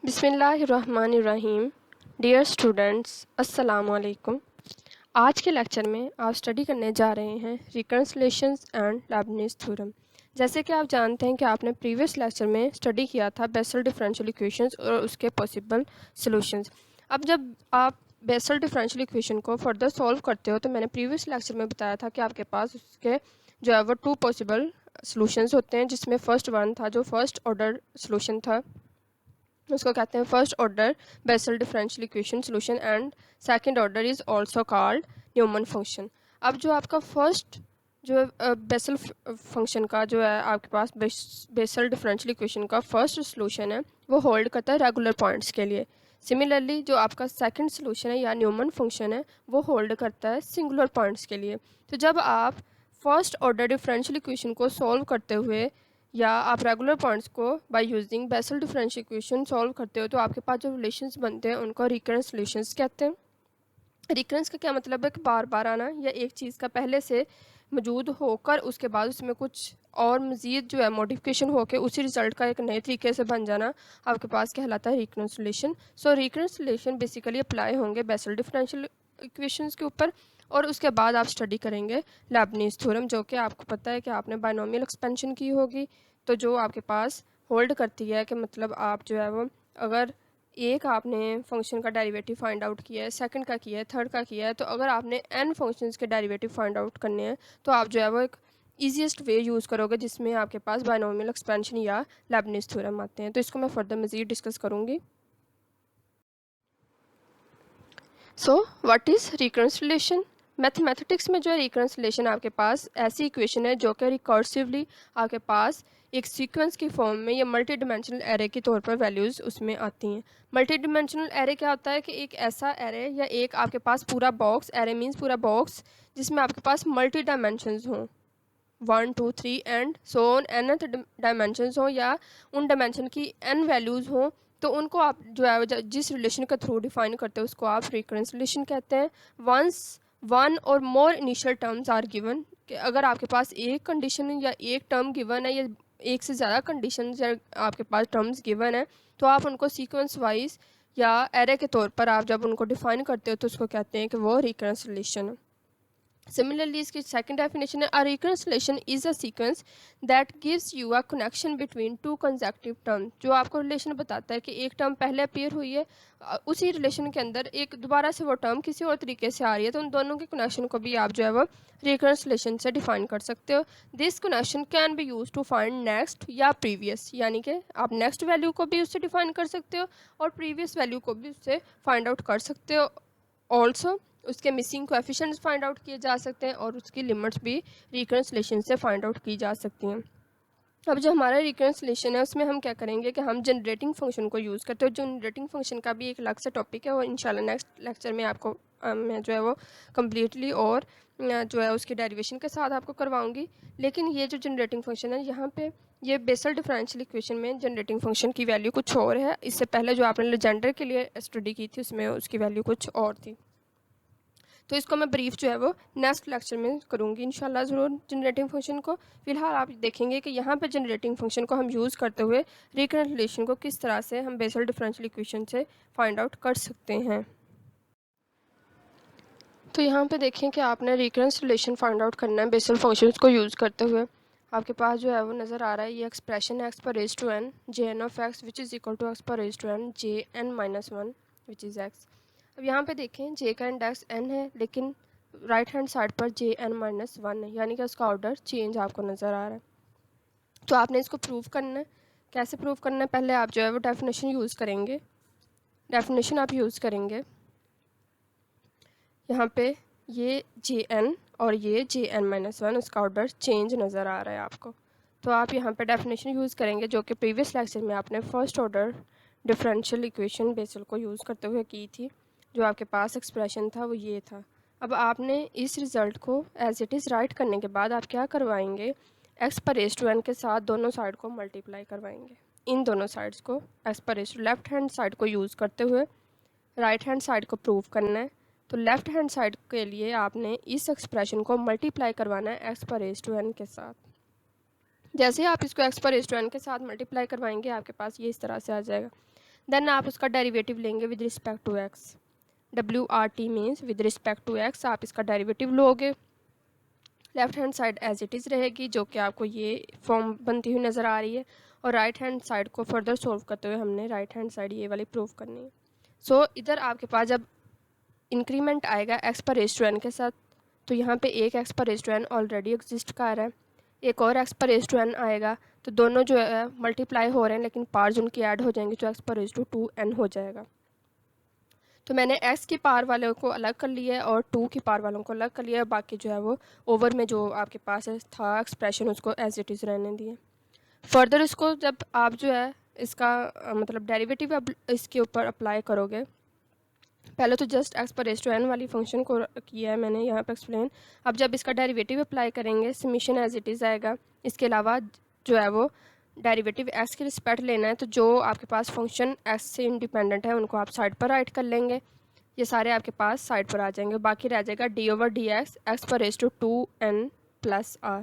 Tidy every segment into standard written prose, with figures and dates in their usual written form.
बिस्मिल्लाहिर्रहमानिर्रहीम। Dear students, अस्सलाम वालेकुम। आज के लेक्चर में आप स्टडी करने जा रहे हैं रिकन्सिलेशंस एंड लेबनीज़ थ्योरम। जैसे कि आप जानते हैं कि आपने प्रीवियस लेक्चर में स्टडी किया था बेसल डिफरेंशियल इक्वेशंस और उसके पॉसिबल सॉल्यूशंस। अब जब आप बेसल डिफरेंशियल इक्वेशन को फर्दर सॉल्व करते हो तो मैंने प्रीवियस लेक्चर में बताया था कि आपके पास उसके जो है वो 2 पॉसिबल सॉल्यूशंस होते हैं, जिसमें फर्स्ट वन था जो फर्स्ट ऑर्डर सॉल्यूशन था, उसको कहते हैं first order Bessel differential equation solution, and second order is also called Neumann function. अब जो आपका फर्स्ट जो बेसल फंक्शन का जो है आपके पास बेसल डिफरेंशियल इक्वेशन का फर्स्ट सॉल्यूशन है वो होल्ड करता है रेगुलर पॉइंट्स के लिए। सिमिलरली जो आपका सेकंड सॉल्यूशन है या न्यूमन फंक्शन है वो होल्ड करता है सिंगुलर पॉइंट्स के लिए। तो जब आप फर्स्ट ऑर्डर डिफरेंशियल इक्वेशन को सॉल्व करते हुए या आप रेगुलर पॉइंट्स को by using Bessel differential equation solve करते हो तो आपके पास जो रिलेशंस बनते हैं उनको रिकरेंस रिलेशंस कहते हैं। रिकरेंस का क्या मतलब है कि बार बार आना या एक चीज़ का पहले से मौजूद होकर उसके बाद उसमें कुछ और मज़ीद जो है मॉडिफिकेशन होकर उसी रिज़ल्ट का एक नए तरीके से बन जाना आपके पास कहलाता है रिकरेंस रिलेशन। सो रिकरेंस रिलेशन बेसिकली अप्लाई होंगे बेसल डिफरेंशियल इक्वेशंस के ऊपर, और उसके बाद आप स्टडी करेंगे लेबनीज़ थ्योरम, जो कि आपको पता है कि आपने बायनोमियल एक्सपेंशन की होगी। तो जो आपके पास होल्ड करती है कि मतलब आप जो है वो अगर एक आपने फंक्शन का डेरिवेटिव फाइंड आउट किया है, सेकंड का किया है, थर्ड का किया है, तो अगर आपने n फंक्शंस के डेरिवेटिव फाइंड आउट करने हैं तो आप जो है वो एक ईजीएस्ट वे यूज़ करोगे जिसमें आपके पास बायनोमियल एक्सपेंशन या लेबनीज़ थ्योरम आते हैं। तो इसको मैं फर्दर मज़ीद डिस्कस करूँगी। So what is recurrence relation? Mathematics में जो है रिकरेंस रिलेशन आपके पास ऐसी इक्वेशन है जो कि रिकर्सिवली आपके पास एक सीक्वेंस की फॉर्म में या मल्टी डिमेंशनल एरे के तौर पर वैल्यूज़ उसमें आती हैं। मल्टी डिमेंशनल एरे क्या होता है कि एक ऐसा एरे या एक आपके पास पूरा बॉक्स, एरे मीन्स पूरा बॉक्स जिसमें आपके पास मल्टी डायमेंशंस हों, 1 2 3 and so on, nth dimensions हों या उन डायमेंशन की n वैल्यूज़ हों, तो उनको आप जो है जिस रिलेशन के थ्रू डिफाइन करते हैं उसको आप रिकरेंस रिलेशन कहते हैं। वंस वन और मोर इनिशियल टर्म्स आर गिवन, कि अगर आपके पास एक कंडीशन या एक टर्म गिवन है या एक से ज़्यादा कंडीशन या आपके पास टर्म्स गिवन है तो आप उनको सीक्वेंस वाइज या एरे के तौर पर आप जब उनको डिफाइन करते हो तो उसको कहते हैं कि वो रिकरेंस रिलेशन है। सिमिलरली इसकी सेकंड डेफिनेशन है, a recurrence relation is a sequence that gives you a connection between two consecutive term. जो आपको रिलेशन बताता है कि एक टर्म पहले अपीयर हुई है, उसी रिलेशन के अंदर एक दोबारा से वो टर्म किसी और तरीके से आ रही है, तो उन दोनों के कनेक्शन को भी आप जो है वो रिकरेंस रिलेशन से डिफाइन कर सकते हो। This connection can be use to find next या प्रीवियस, यानी कि आप नेक्स्ट वैल्यू को भी उससे डिफाइन कर सकते हो और प्रीवियस वैल्यू को भी उससे फाइंड आउट कर सकते हो। ऑल्सो उसके मिसिंग कोएफिशिएंट्स फाइंड आउट किए जा सकते हैं और उसकी लिमिट्स भी रिकरेंस रिलेशन से फाइंड आउट की जा सकती हैं। अब जो हमारा रिकरेंस रिलेशन है उसमें हम क्या करेंगे कि हम जनरेटिंग फंक्शन को यूज़ करते हैं। जनरेटिंग फंक्शन का भी एक अलग से टॉपिक है और इंशाल्लाह नेक्स्ट लेक्चर में आपको मैं जो है वो कम्प्लीटली और जो है उसकी डेरिवेशन के साथ आपको करवाऊंगी। लेकिन ये जो जनरेटिंग फंक्शन है यहाँ पे ये बेसल डिफरेंशियल इक्वेशन में जनरेटिंग फंक्शन की वैल्यू कुछ और है। इससे पहले जो आपने लेजेंडर के लिए स्टडी की थी उसमें उसकी वैल्यू कुछ और थी। तो इसको मैं ब्रीफ जो है वो नेक्स्ट लेक्चर में करूँगी इंशाल्लाह ज़रूर जनरेटिंग फंक्शन को। फिलहाल आप देखेंगे कि यहाँ पे जनरेटिंग फंक्शन को हम यूज़ करते हुए रिकरेंस रिलेशन को किस तरह से हम बेसल डिफरेंशियल इक्वेशन से फाइंड आउट कर सकते हैं। तो यहाँ पे देखें कि आपने रिकरेंस रिलेशन फाइंड आउट करना है बेसल फंक्शंस को यूज़ करते हुए। आपके पास जो है वो नज़र आ रहा है ये एक्सप्रेशन है एक्स पर raise to n J n of x which is equal to x पर raise to n J n minus one which is x. अब यहाँ पे देखें जे का इंडेक्स एन है लेकिन राइट हैंड साइड पर जे एन माइनस वन है, यानी कि उसका ऑर्डर चेंज आपको नज़र आ रहा है। तो आपने इसको प्रूव करना है। कैसे प्रूव करना है? पहले आप जो है वो डेफिनेशन यूज़ करेंगे। डेफिनेशन आप यूज़ करेंगे यहाँ पे ये जे एन और ये जे एन माइनस वन, उसका ऑर्डर चेंज नज़र आ रहा है आपको। तो आप यहाँ पे डेफिनेशन यूज़ करेंगे जो कि प्रीवियस लेक्चर में आपने first order differential equation Bessel को यूज़ करते हुए की थी। जो आपके पास एक्सप्रेशन था वो ये था। अब आपने इस रिज़ल्ट को एज इट इज़ राइट करने के बाद आप क्या करवाएंगे, एक्स पर रेज टू एन के साथ दोनों साइड को मल्टीप्लाई करवाएंगे। इन दोनों साइड्स को एक्स पर raise to left hand side को यूज़ करते हुए राइट हैंड साइड को प्रूव करना है। तो लेफ्ट हैंड साइड के लिए आपने इस एक्सप्रेशन को मल्टीप्लाई करवाना है एक्स पर रेज टू एन के साथ। जैसे आप इसको एक्स पर रेज टू एन के साथ मल्टीप्लाई करवाएंगे आपके पास ये इस तरह से आ जाएगा। देन आप उसका डेरिवेटिव लेंगे with respect to x. WRT means with respect to x आप इसका डेरिवेटिव लोगे। Left hand side as it is रहेगी, जो कि आपको ये फॉर्म बनती हुई नज़र आ रही है, और राइट हैंड साइड को फर्दर सोल्व करते हुए हमने राइट हैंड साइड ये वाली प्रूव करनी है। सो इधर आपके पास जब इंक्रीमेंट आएगा एक्स पर रेज़ टू एन के साथ, तो यहाँ पे एक एक्स पर raise to n already exist कर रहा है, एक और एक्स पर रेज़ टू एन आएगा, तो दोनों जो है मल्टीप्लाई हो रहे हैं, लेकिन पार्ट्स उनकी ऐड हो जाएंगे, तो एक्स पर रेज़ टू 2n हो जाएगा। तो मैंने एक्स की पावर वालों को अलग कर लिया है और 2 की पावर वालों को अलग कर लिया है, बाकी जो है वो ओवर में जो आपके पास था एक्सप्रेशन उसको एज इट इज़ रहने दिए। फर्दर इसको जब आप जो है इसका मतलब डेरिवेटिव अब इसके ऊपर अप्लाई करोगे, पहले तो जस्ट एक्स पर रेज़ टू एन वाली फंक्शन को किया है मैंने यहाँ पर एक्सप्लेन। अब जब इसका डेरिवेटिव अप्लाई करेंगे समीशन एज इट इज़ आएगा। इसके अलावा जो है वो डेरिवेटिव एक्स की रिस्पेक्ट लेना है, तो जो आपके पास फंक्शन एक्स से इंडिपेंडेंट है उनको आप साइड पर राइट कर लेंगे, ये सारे आपके पास साइड पर आ जाएंगे। बाकी रह जाएगा d/dx एक्स पर raise to 2n plus r।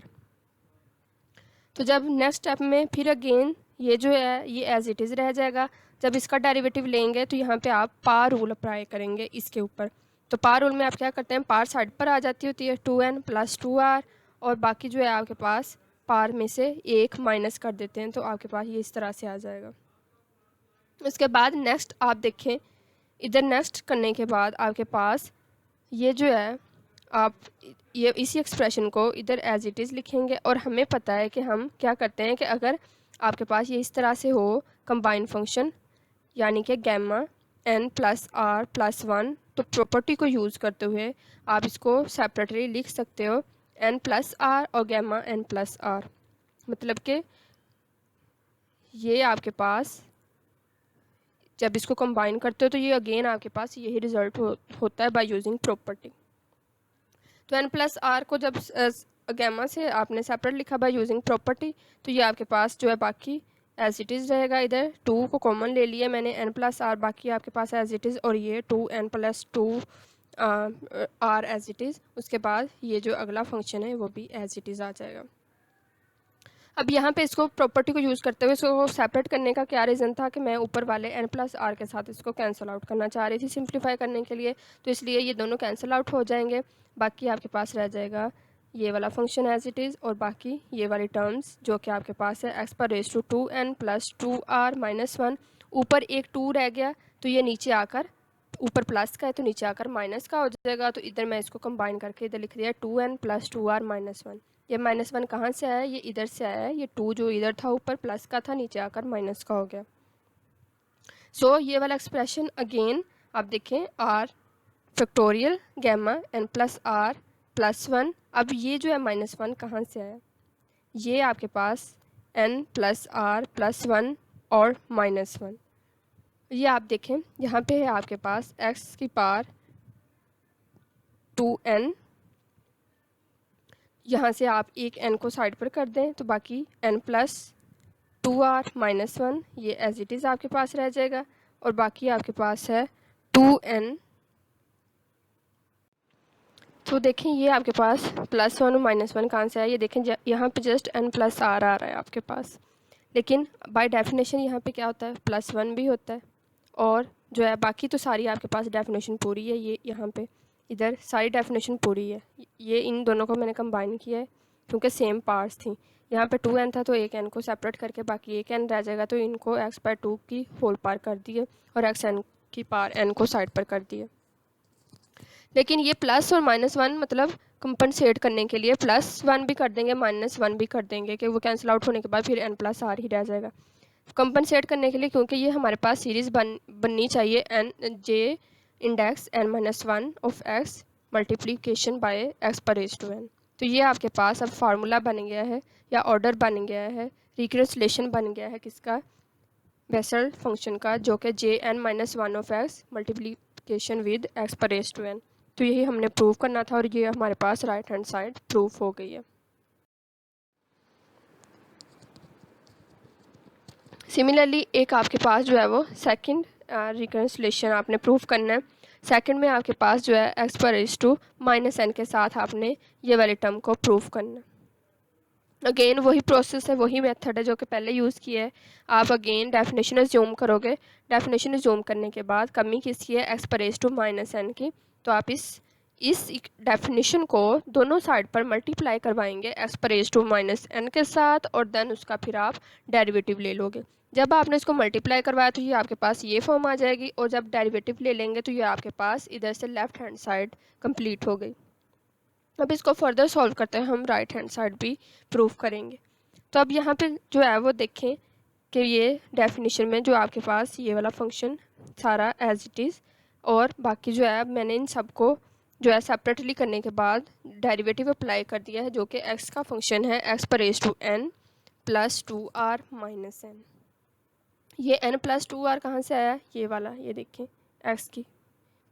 तो जब नेक्स्ट स्टेप में फिर अगेन ये जो है ये एज इट इज़ रह जाएगा। जब इसका डेरिवेटिव लेंगे तो यहाँ पे आप पार रूल अप्लाई करेंगे इसके ऊपर। तो पार रूल में आप क्या करते हैं, पार साइड पर आ जाती होती है 2n प्लस 2r, और बाकी जो है आपके पास पार में से एक माइनस कर देते हैं, तो आपके पास ये इस तरह से आ जाएगा। उसके बाद नेक्स्ट आप देखें, इधर नेक्स्ट करने के बाद आपके पास ये जो है आप ये इसी एक्सप्रेशन को इधर एज इट इज़ लिखेंगे, और हमें पता है कि हम क्या करते हैं कि अगर आपके पास ये इस तरह से हो कंबाइन फंक्शन, यानी कि gamma n plus r plus 1, तो प्रॉपर्टी को यूज़ करते हुए आप इसको सेपरेटली लिख सकते हो n प्लस r और गैमा n प्लस r। मतलब कि ये आपके पास जब इसको कंबाइन करते हो तो ये अगेन आपके पास यही रिजल्ट होता है बाय यूजिंग प्रॉपर्टी। तो n प्लस r को जब गैमा से आपने सेपरेट लिखा बाय यूजिंग प्रॉपर्टी, तो ये आपके पास जो है बाकी एज इट इज़ रहेगा। इधर 2 को कॉमन ले लिया मैंने, n प्लस r बाकी आपके पास एज इट इज़, और ये 2n plus 2 r as it is. उसके बाद ये जो अगला फंक्शन है वो भी एज इट इज़ आ जाएगा। अब यहाँ पे इसको प्रॉपर्टी को यूज़ करते हुए इसको सेपरेट करने का क्या रीज़न था कि मैं ऊपर वाले n प्लस r के साथ इसको कैंसिल आउट करना चाह रही थी सिंप्लीफाई करने के लिए, तो इसलिए ये दोनों कैंसिल आउट हो जाएंगे। बाकी आपके पास रह जाएगा ये वाला फंक्शन एज इट इज़, और बाकी ये वाली टर्म्स जो कि आपके पास है एक्स पर raise to 2n plus 2r minus 1। ऊपर एक 2 रह गया, तो ये नीचे आकर ऊपर प्लस का है तो नीचे आकर माइनस का हो जाएगा। तो इधर मैं इसको कंबाइन करके इधर लिख दिया 2n प्लस 2r माइनस 1। ये माइनस 1 कहाँ से आया, ये इधर से आया है। ये 2 जो इधर था ऊपर प्लस का था, नीचे आकर माइनस का हो गया। सो ये वाला एक्सप्रेशन अगेन आप देखें r factorial gamma n plus r plus 1। अब ये जो है माइनस 1 कहाँ से आया, ये आपके पास n प्लस r प्लस 1 और माइनस 1। ये आप देखें यहाँ पे है आपके पास x की पावर 2n, यहाँ से आप एक n को साइड पर कर दें तो बाकी n प्लस 2r माइनस 1 ये एज इट इज़ आपके पास रह जाएगा, और बाकी आपके पास है 2n। तो देखें ये आपके पास प्लस 1 और माइनस 1 कहाँ से आया, ये देखें यहाँ पे जस्ट n प्लस r आ रहा है आपके पास, लेकिन बाय डेफिनेशन यहाँ पे क्या होता है प्लस 1 भी होता है, और जो है बाकी तो सारी आपके पास डेफिनेशन पूरी है। ये यहाँ पे इधर सारी डेफिनेशन पूरी है। ये इन दोनों को मैंने कंबाइन किया है क्योंकि सेम पार्ट्स थी। यहाँ पे 2n था तो एक n को सेपरेट करके बाकी एक n रह जाएगा, तो इनको x बाय 2 की होल पार कर दिए और x n की पार n को साइड पर कर दिए। लेकिन ये प्लस और माइनस 1 मतलब कंपनसेट करने के लिए प्लस 1 भी कर देंगे माइनस 1 भी कर देंगे कि वो कैंसिल आउट होने के बाद फिर n प्लस r ही रह जाएगा। कंपनसेट करने के लिए क्योंकि ये हमारे पास सीरीज़ बननी चाहिए n j index n minus 1 of x multiplication bye x पर रेज़ टू n। तो ये आपके पास अब फार्मूला बन गया है या ऑर्डर बन गया है, रिकंसिलिएशन बन गया है किसका, बेसल फंक्शन का, जो कि j n minus 1 of x multiplication with x पर रेज़ टू n। तो यही हमने प्रूव करना था और ये हमारे पास राइट हैंड साइड प्रूफ हो गई है। सिमिलरली एक आपके पास जो है वो सेकंड रिकंसिलिएशन आपने प्रूफ करना है। सेकंड में आपके पास जो है एक्स पर रेज़ टू माइनस n के साथ आपने ये वाले टर्म को प्रूफ करना है। अगेन वही प्रोसेस है, वही मेथड है जो कि पहले यूज़ किया है। आप अगेन डेफिनेशन अज्यूम करोगे। डेफिनेशन अज्यूम करने के बाद कमी किसकी है, एक्स पर रेज़ टू माइनस एन की। तो आप इस डेफिनेशन को दोनों साइड पर मल्टीप्लाई करवाएंगे एक्स पर रेज़ टू माइनस एन के साथ, और देन उसका फिर आप डेरिवेटिव ले लोगे। जब आपने इसको मल्टीप्लाई करवाया तो ये आपके पास ये फॉर्म आ जाएगी, और जब डेरिवेटिव ले लेंगे तो ये आपके पास इधर से लेफ्ट हैंड साइड कंप्लीट हो गई। अब इसको फर्दर सॉल्व करते हैं, हम राइट हैंड साइड भी प्रूव करेंगे। तो अब यहाँ पे जो है वो देखें कि ये डेफिनेशन में जो आपके पास ये वाला फंक्शन सारा एज इट इज़, और बाकी जो है मैंने इन सबको जो है सेपरेटली करने के बाद डेरिवेटिव अप्लाई कर दिया है, जो कि एक्स का फंक्शन है एक्स पर raise to n plus two r minus n. ये एन प्लस टू आर कहाँ से आया, ये वाला, ये देखें एक्स की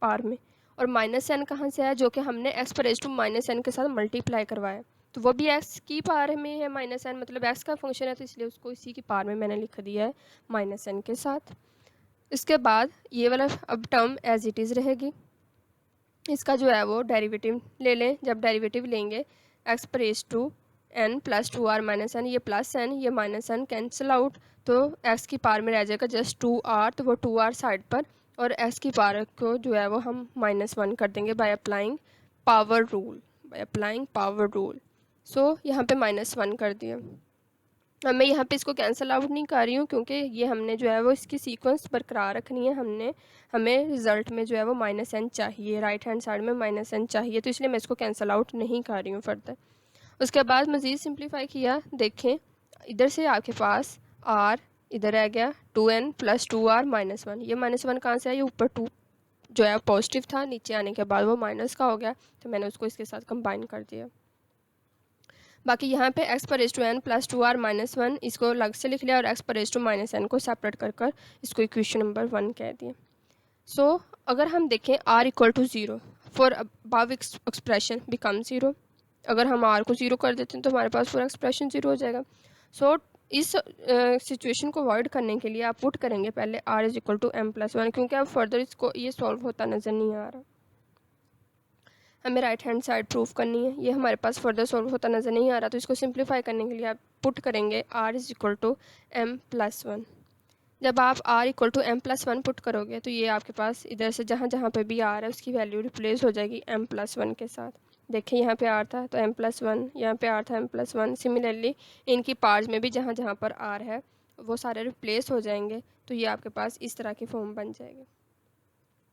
पार में, और माइनस एन कहाँ से आया, जो कि हमने एक्स पर रेज़ टू माइनस एन के साथ मल्टीप्लाई करवाया। तो वो भी एक्स की पार में है, माइनस एन मतलब एक्स का फंक्शन है, तो इसलिए उसको इसी की पार में मैंने लिख दिया है माइनस एन के साथ। इसके बाद ये वाला अब टर्म एज इट इज़ रहेगी। इसका जो है वो डेरिवेटिव ले लें। जब डेरिवेटिव लेंगे एक्स पर raise to n plus two r minus n, ये प्लस एन ये माइनस एन कैंसिल आउट, तो एक्स की पार में रह जाएगा जस्ट टू आर, तो वो टू आर साइड पर, और एक्स की पावर को जो है वो हम -1 कर देंगे बाय अप्लाइंग पावर रूल। सो यहाँ पे -1 कर दिया। अब मैं यहाँ पे इसको कैंसिल आउट नहीं कर रही हूँ, क्योंकि ये हमने जो है वो इसकी सीक्वेंस बरकरार रखनी है। हमें रिज़ल्ट में जो है वो -n चाहिए, राइट हैंड साइड में -n चाहिए, तो इसलिए मैं इसको कैंसिल आउट नहीं कर रही हूँ फर्दर। उसके बाद मज़ीद सिंप्लीफाई किया, देखें इधर से आपके पास r इधर रह गया 2n प्लस 2r माइनस 1। ये -1 कहाँ से आया, ये ऊपर 2 जो है पॉजिटिव था, नीचे आने के बाद वो माइनस का हो गया, तो मैंने उसको इसके साथ कंबाइन कर दिया। बाकी यहाँ पे x पर raise to n plus 2r minus 1 इसको अलग से लिख लिया, और x पर रेज़ टू माइनस n को सेपरेट कर इसको इक्वेशन नंबर 1 कह दिया। सो अगर हम देखें r equal to 0 for above expression become 0। अगर हम r को 0 कर देते हैं तो हमारे पास पूरा एक्सप्रेशन 0 हो जाएगा। सो इस सिचुएशन को अवॉइड करने के लिए आप पुट करेंगे पहले r is equal to m plus 1, क्योंकि अब फर्दर इसको ये सॉल्व होता नज़र नहीं आ रहा। हमें राइट हैंड साइड प्रूफ करनी है, ये हमारे पास फर्दर सॉल्व होता नज़र नहीं आ रहा, तो इसको सिंप्लीफाई करने के लिए आप पुट करेंगे r is equal to m plus 1। जब आप r equal to m plus 1 put करोगे तो ये आपके पास इधर से जहाँ जहाँ पे भी r है उसकी वैल्यू रिप्लेस हो जाएगी m प्लस 1 के साथ। देखिए यहाँ पे r था तो m प्लस 1, यहाँ पे r था m प्लस 1। सिमिलरली इनकी पार्ट्स में भी जहाँ जहाँ पर r है वो सारे रिप्लेस हो जाएंगे, तो ये आपके पास इस तरह की फॉर्म बन जाएगी।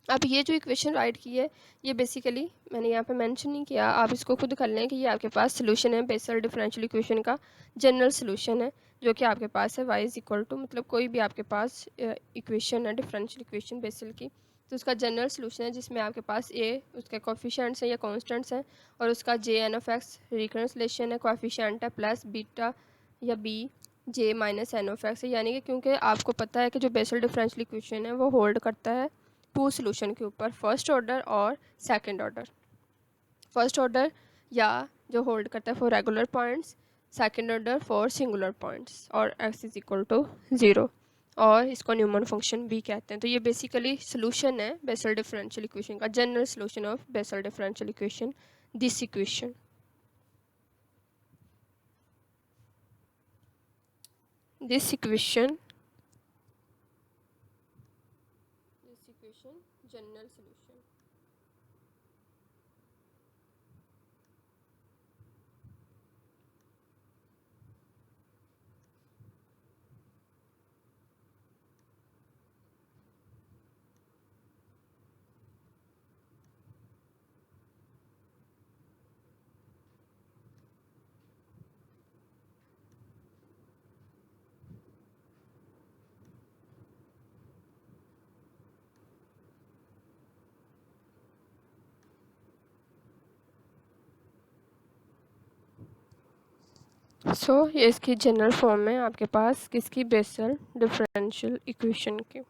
अब ये जो इक्वेशन राइट की है ये बेसिकली मैंने यहाँ पे मेंशन नहीं किया, आप इसको खुद कर लें कि ये आपके पास सोल्यूशन है बेसल डिफरेंशियल इक्वेशन का, जनरल सोल्यूशन है, जो कि आपके पास है y इज इक्वल टू, मतलब कोई भी आपके पास इक्वेशन है डिफरेंशियल इक्वेशन बेसल की, तो उसका जनरल सोल्यूशन है जिसमें आपके पास a उसके कोफिशिएंट्स हैं या कॉन्स्टेंट्स हैं, और उसका jn(x) रिकन्सलेशन है, कोफिशिएंट है, प्लस बीटा या b j माइनस n(x) है। यानी कि क्योंकि आपको पता है कि जो बेसल डिफरेंशियल इक्वेशन है वो होल्ड करता है टू सोल्यूशन के ऊपर, फर्स्ट ऑर्डर और सेकंड ऑर्डर। फर्स्ट ऑर्डर या जो होल्ड करता है for regular points, second order for singular points, और x इज इक्वल टू 0, और इसको न्यूमन फंक्शन भी कहते हैं। तो ये बेसिकली सोल्यूशन है बेसल डिफरेंशियल इक्वेशन का, general solution of Bessel differential equation, this equation. General solution. So ये इसकी जनरल फॉर्म है आपके पास किसकी, बेसल डिफरेंशियल इक्वेशन की।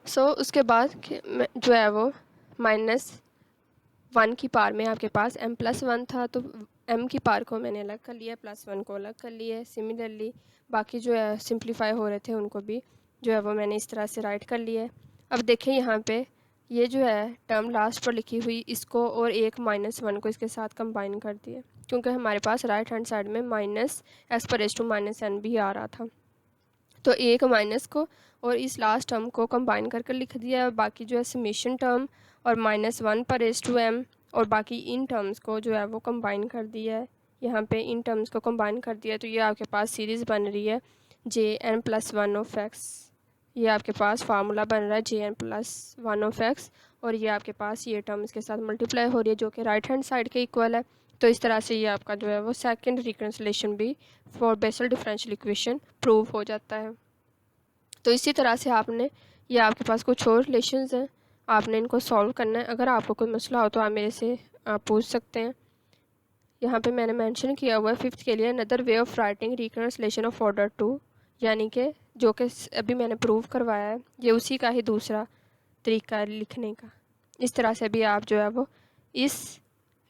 सो उसके बाद जो है वो -1 की पार में आपके पास m प्लस 1 था, तो m की पार को मैंने अलग कर लिया, प्लस 1 को अलग कर लिया। सिमिलरली बाकी जो है सिंप्लीफाई हो रहे थे उनको भी जो है वो मैंने इस तरह से राइट कर लिया है। अब देखें यहाँ पे ये जो है टर्म लास्ट पर लिखी हुई, इसको और एक -1 को इसके साथ कंबाइन कर दिया, क्योंकि हमारे पास राइट हैंड साइड में माइनस एक्स पर रेस टू माइनस एन भी आ रहा था। तो एक माइनस को और इस लास्ट टर्म को कंबाइन करके लिख दिया है, बाकी जो है समेशन टर्म और माइनस वन पर रेस टू एम और बाकी इन टर्म्स को जो है वो कंबाइन कर दिया है, यहाँ पे इन टर्म्स को कंबाइन कर दिया है। तो ये आपके पास सीरीज़ बन रही है J n plus one of x, ये आपके पास फार्मूला बन रहा है J n plus one of x, और ये आपके पास ये टर्म इसके साथ मल्टीप्लाई हो रही है जो कि राइट हैंड साइड के इक्वल है। तो इस तरह से ये आपका जो है वो सेकंड रिकंसिलेशन भी for Bessel differential equation prove हो जाता है। तो इसी तरह से आपने, ये आपके पास कुछ और रिलेशंस हैं, आपने इनको सॉल्व करना है। अगर आपको कोई मसला हो तो आप मेरे से पूछ सकते हैं। यहाँ पे मैंने मेंशन किया हुआ है फिफ्थ के लिए another way of writing reconciliation of order 2, यानी कि जो कि अभी मैंने प्रूव करवाया है, ये उसी का ही दूसरा तरीका है लिखने का। इस तरह से भी आप जो है वो इस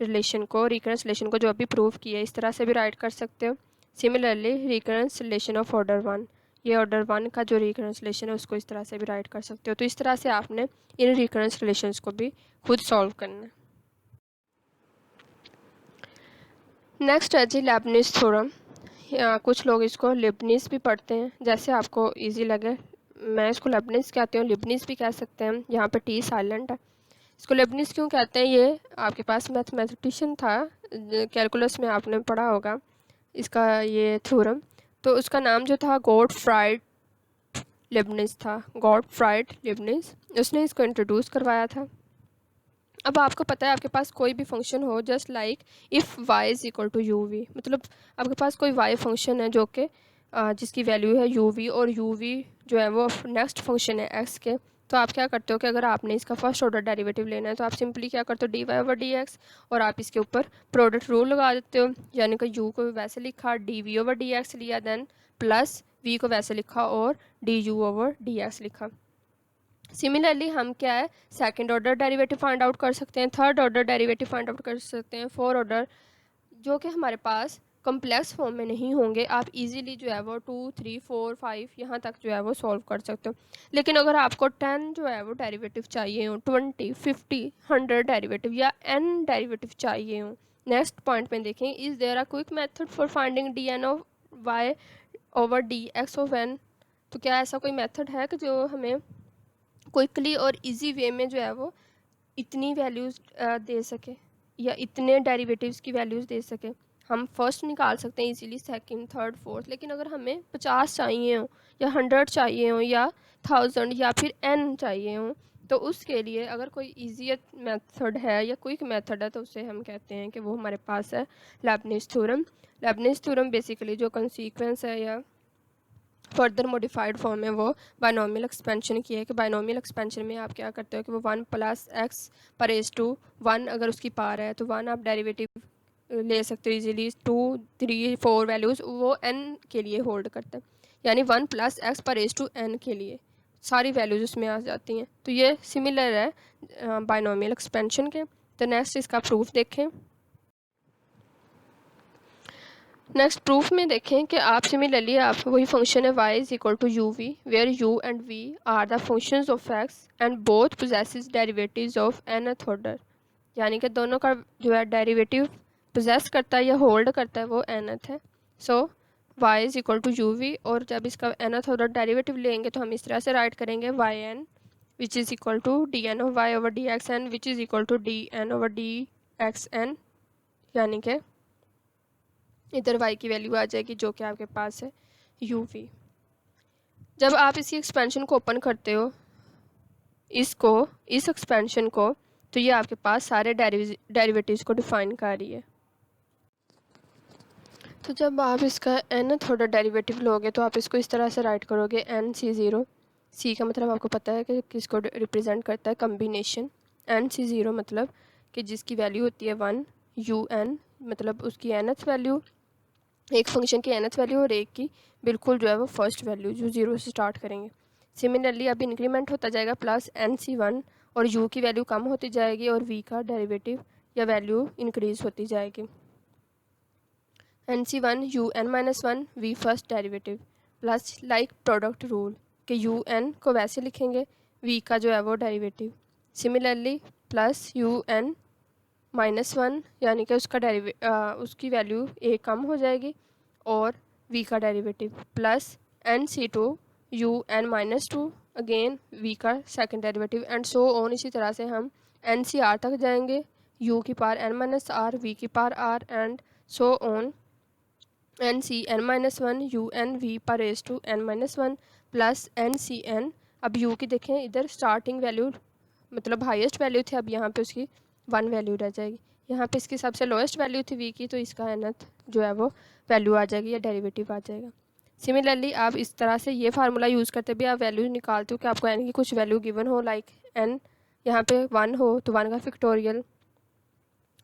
रिलेशन को, रिकंसिलेशन को जो अभी प्रूव किया है, इस तरह से भी राइट कर सकते हो। सिमिलरली रिकंसिलेशन ऑफ ऑर्डर 1, ये ऑर्डर 1 का जो रिकंसिलेशन है उसको इस तरह से भी राइट कर सकते हो। तो इस तरह से आपने इन रिकंसिलेशंस को भी खुद सॉल्व करना है। नेक्स्ट है जी लेबनिज़ थ्योरम। कुछ लोग इसको लिबनिज़ भी पढ़ते हैं, जैसे आपको इजी लगे। मैं इसको लेबनिज़ कहती हूँ, लिबनिज़ भी कह सकते हैं। यहाँ पे टी साइलेंट है। इसको लेबनिज़ क्यों कहते हैं? ये आपके पास मैथमेटिशियन था, कैलकुलस में आपने पढ़ा होगा इसका ये थ्योरम। तो उसका नाम जो था गॉटफ्राइड लेबनिज़ था, गॉटफ्राइड लेबनिज़, उसने इसको इंट्रोड्यूस करवाया था। अब आपको पता है आपके पास कोई भी फंक्शन हो, just like if y is equal to u v, मतलब आपके पास कोई वाई फंक्शन है जो कि जिसकी वैल्यू है यू वी, और यू वी जो है वो नेक्स्ट फंक्शन है एक्स के। तो आप क्या करते हो कि अगर आपने इसका फर्स्ट ऑर्डर डेरिवेटिव लेना है तो आप सिंपली क्या करते हो, d y over d x, और आप इसके ऊपर प्रोडक्ट रूल लगा देते हो, यानी कि यू को वैसे लिखा, d v over d x लिया, देन प्लस वी को वैसे लिखा और d u over d x लिखा। सिमिलरली हम क्या है, second order derivative find out कर सकते हैं, third order derivative find out कर सकते हैं, फोर्थ ऑर्डर, जो कि हमारे पास कम्प्लेक्स फॉर्म में नहीं होंगे। आप इजीली जो है वो 2, 3, 4, 5 यहाँ तक जो है वो सॉल्व कर सकते हो। लेकिन अगर आपको 10 जो है वो डेरिवेटिव चाहिए हो, 20, 50, 100 डेरिवेटिव या n डेरिवेटिव चाहिए हो, नेक्स्ट पॉइंट में देखें, is there a quick method for finding d n of y over d x of n. तो क्या ऐसा कोई मेथड है कि जो हमें क्विकली और इजी वे में जो है वो इतनी वैल्यूज़ दे सके या इतने डेरिवेटिव्स की वैल्यूज़ दे सके? हम फर्स्ट निकाल सकते हैं इजीली, सेकंड, थर्ड, फोर्थ, लेकिन अगर हमें 50 चाहिए हो या 100 चाहिए हो या 1000 या फिर n चाहिए हो, तो उसके लिए अगर कोई ईजीएस्ट मेथड है या क्विक मेथड है तो उसे हम कहते हैं कि वो हमारे पास है लेबनिज़ थ्योरम। लेबनिज़ थ्योरम बेसिकली जो कंसीक्वेंस है या फर्दर मॉडिफाइड फॉर्म है वो बायनोमियल एक्सपेंशन की है, कि बायनोमियल एक्सपेंशन में आप क्या करते हो कि वो 1 प्लस एक्स पर रेज़ टू 1 अगर उसकी पावर है तो 1 आप डेरिवेटिव ले सकते हो इजीली, 2, 3, 4 वैल्यूज़ वो n के लिए होल्ड करते हैं, यानी 1 प्लस एक्स पर रेज़ टू n के लिए सारी वैल्यूज़ उसमें आ जाती हैं। तो ये सिमिलर है बायनोमियल एक्सपेंशन के। तो नेक्स्ट इसका प्रूफ देखें। नेक्स्ट प्रूफ में देखें कि आप सिमिलरली आप वही फंक्शन है y is equal to u v, where u and v are the functions of x and both possesses derivatives of nth order, यानी कि दोनों का जो है डेरिवेटिव पोजेस करता है या होल्ड करता है वो nth है। So y is equal to u v, और जब इसका nth ऑर्डर डेरिवेटिव लेंगे तो हम इस तरह से राइट करेंगे y n which is equal to d n of y over d x n which is equal to d n over d x n, यानी कि इधर y की वैल्यू आ जाएगी जो कि आपके पास है यू वी। जब आप इसी एक्सपेंशन को ओपन करते हो, इस एक्सपेंशन को, तो ये आपके पास सारे डेरिवेटिव्स को डिफाइन कर रही है। तो जब आप इसका nth ऑर्डर डेरिवेटिव लोगे तो आप इसको इस तरह से राइट करोगे NC0। C का मतलब आपको पता है कि किसको रिप्रेजेंट करता है, कम्बिनेशन। NC0 मतलब कि जिसकी वैल्यू होती है 1, UN मतलब उसकी nth वैल्यू, एक फंक्शन की nth वैल्यू और एक की बिल्कुल जो है वो फर्स्ट वैल्यू जो 0 से स्टार्ट करेंगे। सिमिलरली अब इंक्रीमेंट होता जाएगा प्लस NC1, और u की वैल्यू कम होती जाएगी और v का डेरिवेटिव या वैल्यू इंक्रीज़ होती जाएगी। NC1 UN-1 v first derivative plus like product rule कि UN को वैसे लिखेंगे, v का जो है वो डेरिवेटिव। सिमिलरली प्लस UN -1 यानी कि उसकी वैल्यू a कम हो जाएगी, और v का derivative plus nc2 un-2 again v का second derivative and so on. इसी तरह से हम ncr तक जाएंगे, u की पावर n-r, v की power r and so on n-1 un-v पर raise to n-1 plus ncn। अब u की देखें, इधर स्टार्टिंग वैल्यू मतलब हाईएस्ट वैल्यू थी, अब यहाँ पे उसकी 1 वैल्यू रह जाएगी। यहाँ पे इसकी सबसे लोएस्ट वैल्यू थी v की, तो इसका nth जो है वो वैल्यू आ जाएगी या डेरिवेटिव आ जाएगा। सिमिलरली आप इस तरह से ये फार्मूला यूज़ करते भी आप वैल्यू निकालते हो कि आपको n की कुछ वैल्यू गिवन हो, लाइक n यहाँ पे 1 हो तो 1 का फैक्टोरियल।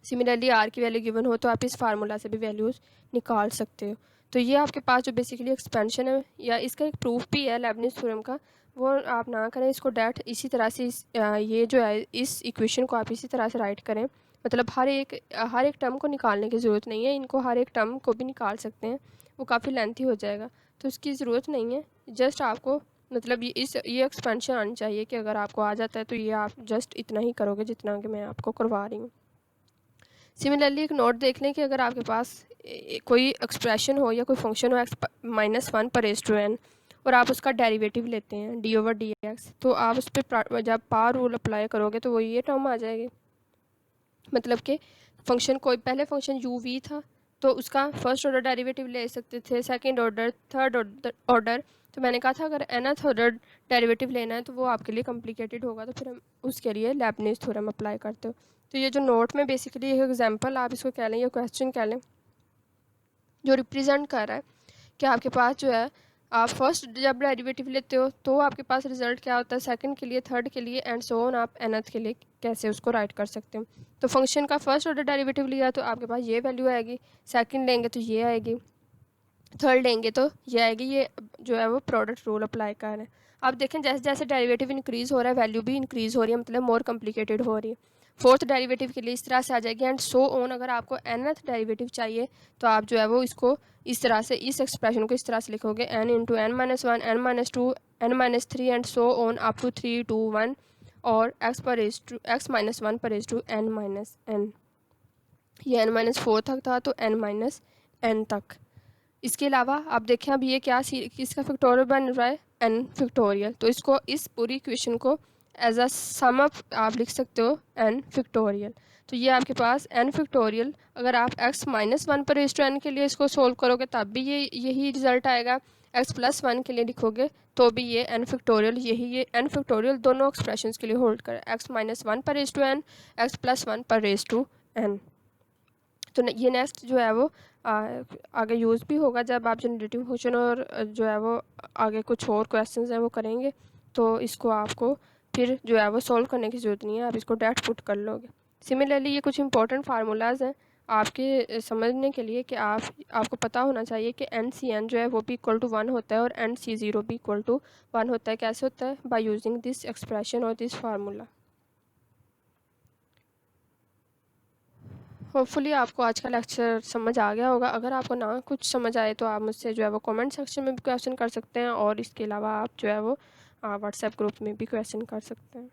सिमिलरली r की वैल्यू गिवन हो तो आप इस फार्मूला से भी वैल्यूज़ निकाल सकते हो। तो ये आपके पास जो बेसिकली एक्सपेंशन है या इसका एक प्रूफ भी है लेबनिज़ थ्योरम का, वो आप ना करें इसको डैट इसी तरह से ये जो है इस इक्वेशन को आप इसी तरह से राइट करें। मतलब हर एक टर्म को निकालने की ज़रूरत नहीं है, इनको हर एक टर्म को भी निकाल सकते हैं, वो काफ़ी लेंथी हो जाएगा, तो उसकी ज़रूरत नहीं है। जस्ट आपको मतलब ये एक्सपेंशन आनी चाहिए कि अगर आपको आ जाता है तो ये आप जस्ट इतना ही करोगे जितना कि मैं आपको करवा रही हूँ। सिमिलरली एक नोट देख लें कि अगर आपके पास कोई एक्सप्रेशन हो या कोई फंक्शन हो x-1 पर रेज़ टू n और आप उसका डेरिवेटिव लेते हैं d/dx, तो आप उस पर जब पावर रूल अप्लाई करोगे तो वो ये टर्म आ जाएगी। मतलब कि फंक्शन कोई पहले फंक्शन u(v) था तो उसका फर्स्ट ऑर्डर डेरिवेटिव ले सकते थे, सेकंड ऑर्डर, थर्ड ऑर्डर। तो मैंने कहा था अगर nth ऑर्डर डेरिवेटिव लेना है तो वो आपके लिए कॉम्प्लिकेटेड होगा, तो फिर हम उसके लिए लेबनिज़ थ्योरम अप्लाई करते हो। तो ये जो नोट में बेसिकली एक एग्जांपल आप इसको कह लें या क्वेश्चन कह लें जो रिप्रेजेंट कर रहा है कि आपके पास जो है आप फर्स्ट जब डेरिवेटिव लेते हो तो आपके पास रिजल्ट क्या होता है, सेकंड के लिए, थर्ड के लिए एंड सो ऑन आप nth के लिए कैसे उसको राइट कर सकते हो। तो फंक्शन का फर्स्ट ऑर्डर डेरिवेटिव लिया तो आपके पास ये वैल्यू आएगी, सेकंड लेंगे तो ये आएगी, थर्ड लेंगे तो ये आएगी। ये जो है वो प्रोडक्ट रूल अप्लाई कर रहे हैं। अब देखें जैसे जैसे डेरिवेटिव इंक्रीज़ हो रहा है वैल्यू भी इंक्रीज़ हो रही है, मतलब मोर कॉम्प्लिकेटेड हो रही है। फोर्थ डेरिवेटिव के लिए इस तरह से आ जाएगी एंड सो ऑन। अगर आपको nth डेरिवेटिव चाहिए तो आप जो है वो इसको इस तरह से, इस एक्सप्रेशन को इस तरह से लिखोगे n into n-1 n-2 n-3 and so on up to 3 2 1 और x -1 पर रेज टू n-n। ये n-4 तक था तो n-n तक। इसके अलावा आप देखें अब ये क्या किसका फैक्टोरियल बन रहा है, n फैक्टोरियल। तो इसको इस पूरी इक्वेशन को एज अ सम अप आप लिख सकते हो n फैक्टोरियल। तो ये आपके पास n फैक्टोरियल, अगर आप x-1 पर रेज़ टू n के लिए इसको सोल्व करोगे तब भी यही रिजल्ट आएगा, x+1 के लिए लिखोगे तो भी ये n फैक्टोरियल ये n फैक्टोरियल दोनों एक्सप्रेशंस के लिए होल्ड करे, x-1 पर रेज़ टू n, x+1 पर रेज़ टू n। तो ये नेक्स्ट जो है वो आगे यूज़ भी होगा जब आप जनरेटिव फंक्शन और जो है वो आगे कुछ और क्वेश्चंस हैं वो करेंगे, तो इसको आपको फिर जो है वो सॉल्व करने की ज़रूरत नहीं है, आप इसको डायरेक्ट पुट कर लोगे। सिमिलरली ये कुछ इंपॉर्टेंट फार्मूलाज हैं आपके समझने के लिए कि आपको पता होना चाहिए कि NCN जो है वो भी इक्वल टू 1 होता है और NC0 भी इक्वल टू 1 होता है। कैसे होता है? बाय यूजिंग दिस एक्सप्रेशन और दिस फार्मूला। होपफुली आपको आज का लेक्चर समझ आ गया होगा। अगर आपको ना कुछ समझ आए तो आप मुझसे जो है वो कमेंट सेक्शन में भी क्वेश्चन कर सकते हैं और इसके अलावा आप जो है वो व्हाट्सएप ग्रुप में भी क्वेश्चन कर सकते हैं।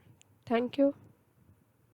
Thank you.